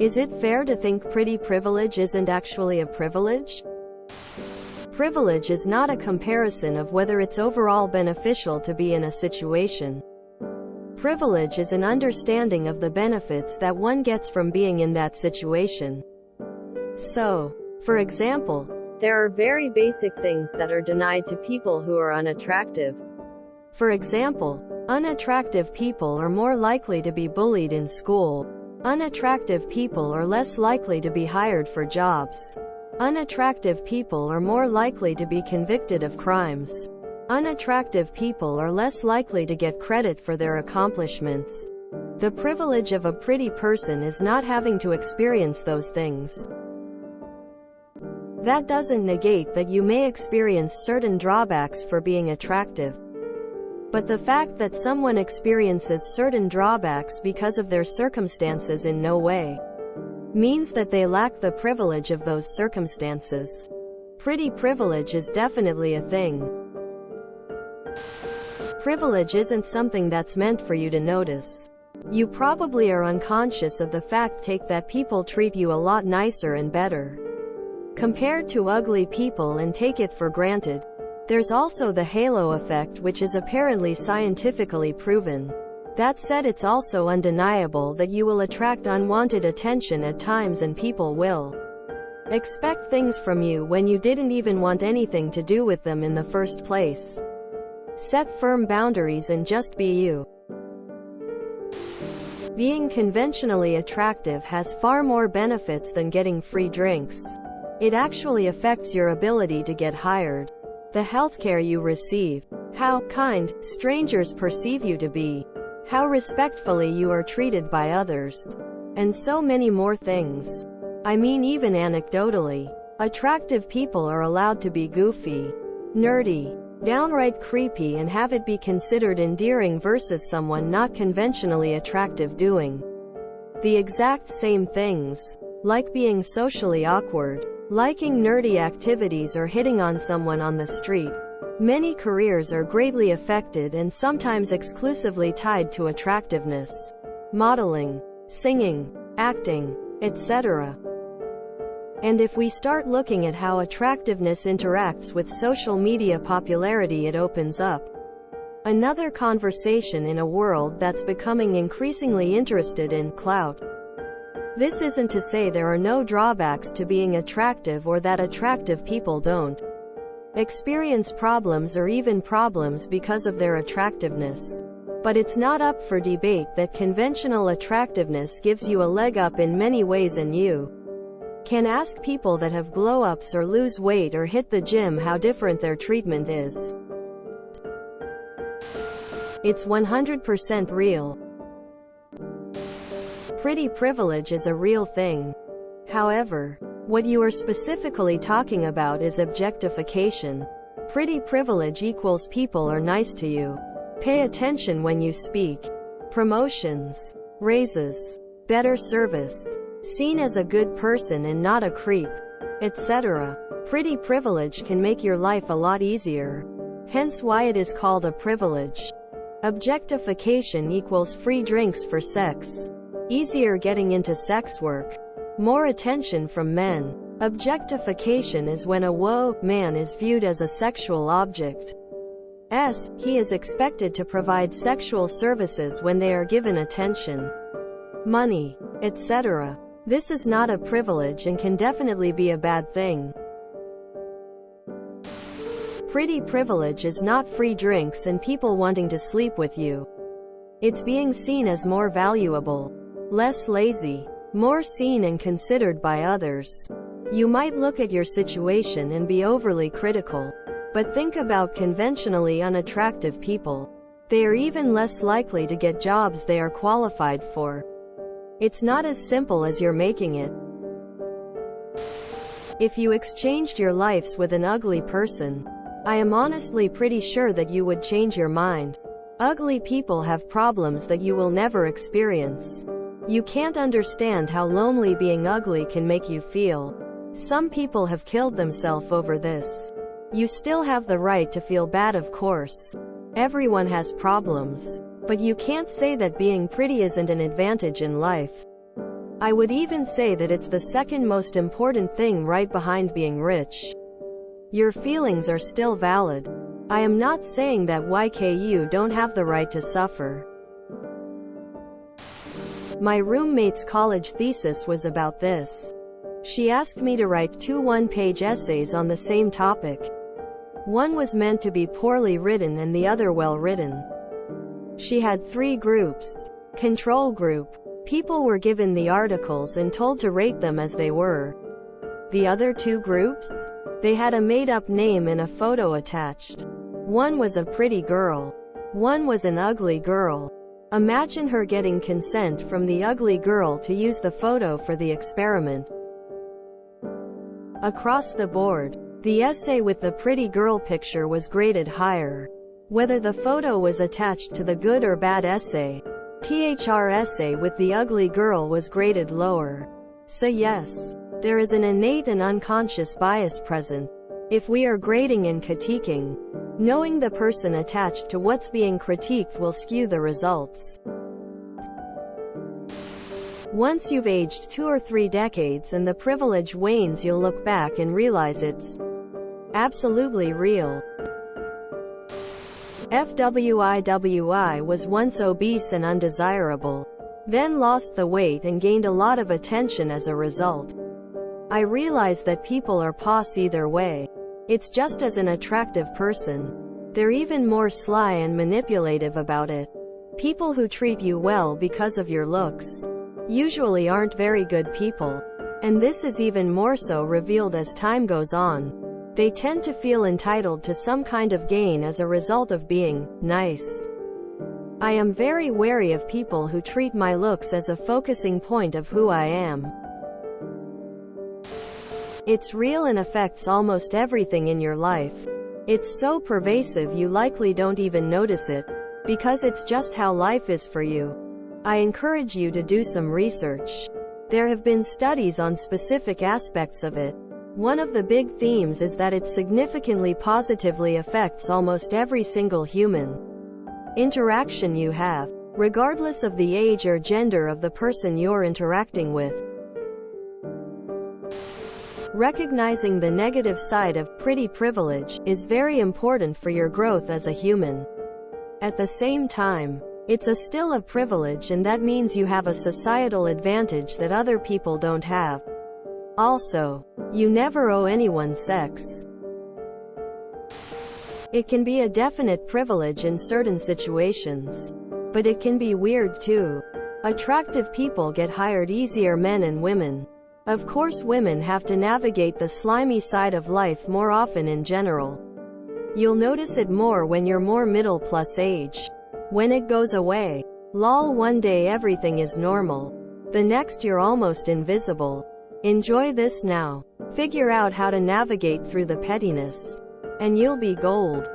Is it fair to think pretty privilege isn't actually a privilege? Privilege is not a comparison of whether it's overall beneficial to be in a situation. Privilege is an understanding of the benefits that one gets from being in that situation. So, for example, there are very basic things that are denied to people who are unattractive. For example, unattractive people are more likely to be bullied in school. Unattractive people are less likely to be hired for jobs. Unattractive people are more likely to be convicted of crimes. Unattractive people are less likely to get credit for their accomplishments. The privilege of a pretty person is not having to experience those things. That doesn't negate that you may experience certain drawbacks for being attractive. But the fact that someone experiences certain drawbacks because of their circumstances in no way means that they lack the privilege of those circumstances. Pretty privilege is definitely a thing. Privilege isn't something that's meant for you to notice. You probably are unconscious of the fact that people treat you a lot nicer and better compared to ugly people and take it for granted. There's also the halo effect, which is apparently scientifically proven. That said, it's also undeniable that you will attract unwanted attention at times, and people will expect things from you when you didn't even want anything to do with them in the first place. Set firm boundaries and just be you. Being conventionally attractive has far more benefits than getting free drinks. It actually affects your ability to get hired, the healthcare you receive, how kind strangers perceive you to be, how respectfully you are treated by others, and so many more things. I mean, even anecdotally, attractive people are allowed to be goofy, nerdy, downright creepy, and have it be considered endearing versus someone not conventionally attractive doing the exact same things, like being socially awkward, liking nerdy activities, or hitting on someone on the street. Many careers are greatly affected and sometimes exclusively tied to attractiveness. Modeling, singing, acting, etc. And if we start looking at how attractiveness interacts with social media popularity, it opens up another conversation in a world that's becoming increasingly interested in clout. This isn't to say there are no drawbacks to being attractive, or that attractive people don't experience problems or even problems because of their attractiveness. But it's not up for debate that conventional attractiveness gives you a leg up in many ways, and you can ask people that have glow-ups or lose weight or hit the gym how different their treatment is. It's 100% real. Pretty privilege is a real thing. However, what you are specifically talking about is objectification. Pretty privilege equals people are nice to you, pay attention when you speak, promotions, raises, better service, seen as a good person and not a creep, etc. Pretty privilege can make your life a lot easier. Hence why it is called a privilege. Objectification equals free drinks for sex, easier getting into sex work, more attention from men. Objectification is when a man is viewed as a sexual object. He is expected to provide sexual services when they are given attention, money, etc. This is not a privilege and can definitely be a bad thing. Pretty privilege is not free drinks and people wanting to sleep with you. It's being seen as more valuable, less lazy, more seen and considered by others. You might look at your situation and be overly critical, but think about conventionally unattractive people. They are even less likely to get jobs they are qualified for. It's not as simple as you're making it. If you exchanged your lives with an ugly person, I am honestly pretty sure that you would change your mind. Ugly people have problems that you will never experience. You can't understand how lonely being ugly can make you feel. Some people have killed themselves over this. You still have the right to feel bad, of course. Everyone has problems. But you can't say that being pretty isn't an advantage in life. I would even say that it's the second most important thing right behind being rich. Your feelings are still valid. I am not saying that you don't have the right to suffer. My roommate's college thesis was about this. She asked me to write 2 one-page essays on the same topic. One was meant to be poorly written and the other well written. She had 3 groups. Control group. People were given the articles and told to rate them as they were. The other 2 groups? They had a made-up name and a photo attached. One was a pretty girl. One was an ugly girl. Imagine her getting consent from the ugly girl to use the photo for the experiment. Across the board, the essay with the pretty girl picture was graded higher. Whether the photo was attached to the good or bad essay, essay with the ugly girl was graded lower. So yes, there is an innate and unconscious bias present. If we are grading and critiquing, knowing the person attached to what's being critiqued will skew the results. Once you've aged 2 or 3 decades and the privilege wanes, you'll look back and realize it's absolutely real. FWIWI was once obese and undesirable, then lost the weight and gained a lot of attention as a result. I realize that people are pos either way. It's just as an attractive person. They're even more sly and manipulative about it. People who treat you well because of your looks usually aren't very good people. And this is even more so revealed as time goes on. They tend to feel entitled to some kind of gain as a result of being nice. I am very wary of people who treat my looks as a focusing point of who I am. It's real and affects almost everything in your life. It's so pervasive you likely don't even notice it, because it's just how life is for you. I encourage you to do some research. There have been studies on specific aspects of it. One of the big themes is that it significantly positively affects almost every single human interaction you have, regardless of the age or gender of the person you're interacting with. Recognizing the negative side of pretty privilege is very important for your growth as a human. At the same time, it's still a privilege, and that means you have a societal advantage that other people don't have. Also, you never owe anyone sex. It can be a definite privilege in certain situations, but it can be weird too. Attractive people get hired easier, men and women. Of course, women have to navigate the slimy side of life more often in general. You'll notice it more when you're more middle plus age. When it goes away, lol, one day everything is normal. The next you're almost invisible. Enjoy this now. Figure out how to navigate through the pettiness, and you'll be gold.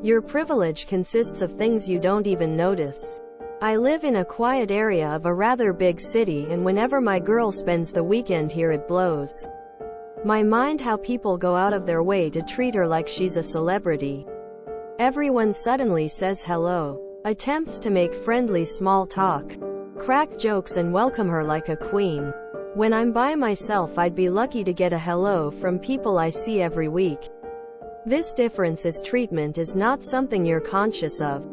Your privilege consists of things you don't even notice. I live in a quiet area of a rather big city, and whenever my girl spends the weekend here, it blows my mind how people go out of their way to treat her like she's a celebrity. Everyone suddenly says hello, attempts to make friendly small talk, crack jokes, and welcome her like a queen. When I'm by myself, I'd be lucky to get a hello from people I see every week. This difference is treatment is not something you're conscious of.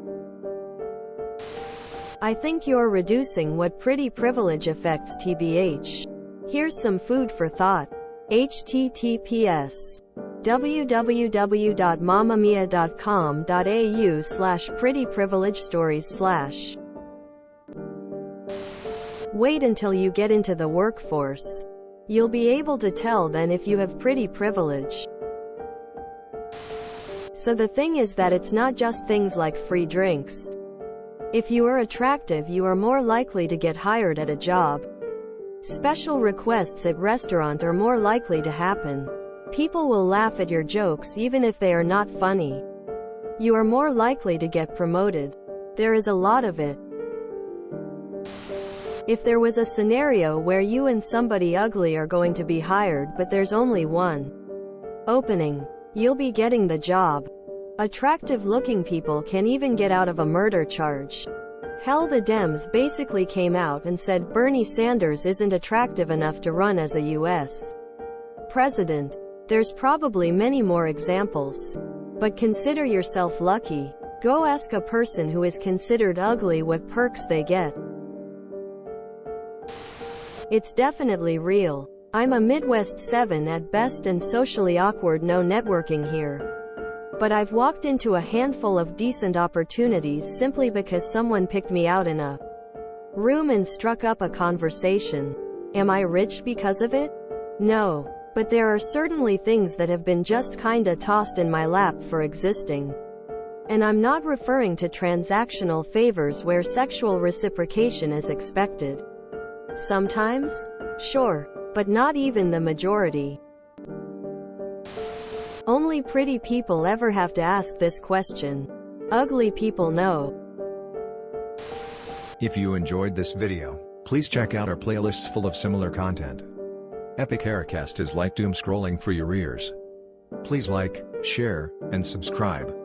I think you're reducing what pretty privilege affects, tbh. Here's some food for thought. https www.mamamia.com.au/prettyprivilegestories/ Wait until you get into the workforce. You'll be able to tell then if you have pretty privilege. So the thing is that it's not just things like free drinks. If you are attractive, you are more likely to get hired at a job. Special requests at restaurant are more likely to happen. People will laugh at your jokes even if they are not funny. You are more likely to get promoted. There is a lot of it. If there was a scenario where you and somebody ugly are going to be hired but there's only one opening, you'll be getting the job. Attractive looking people can even get out of a murder charge. Hell, the Dems basically came out and said Bernie Sanders isn't attractive enough to run as a U.S. president. There's probably many more examples. But consider yourself lucky. Go ask a person who is considered ugly what perks they get. It's definitely real. I'm a Midwest 7 at best and socially awkward, no networking here. But I've walked into a handful of decent opportunities simply because someone picked me out in a room and struck up a conversation. Am I rich because of it? No. But there are certainly things that have been just kinda tossed in my lap for existing. And I'm not referring to transactional favors where sexual reciprocation is expected. Sometimes? Sure. But not even the majority. Only pretty people ever have to ask this question. Ugly people know. If you enjoyed this video, please check out our playlists full of similar content. Epic Haircast is like doom scrolling for your ears. Please like, share, and subscribe.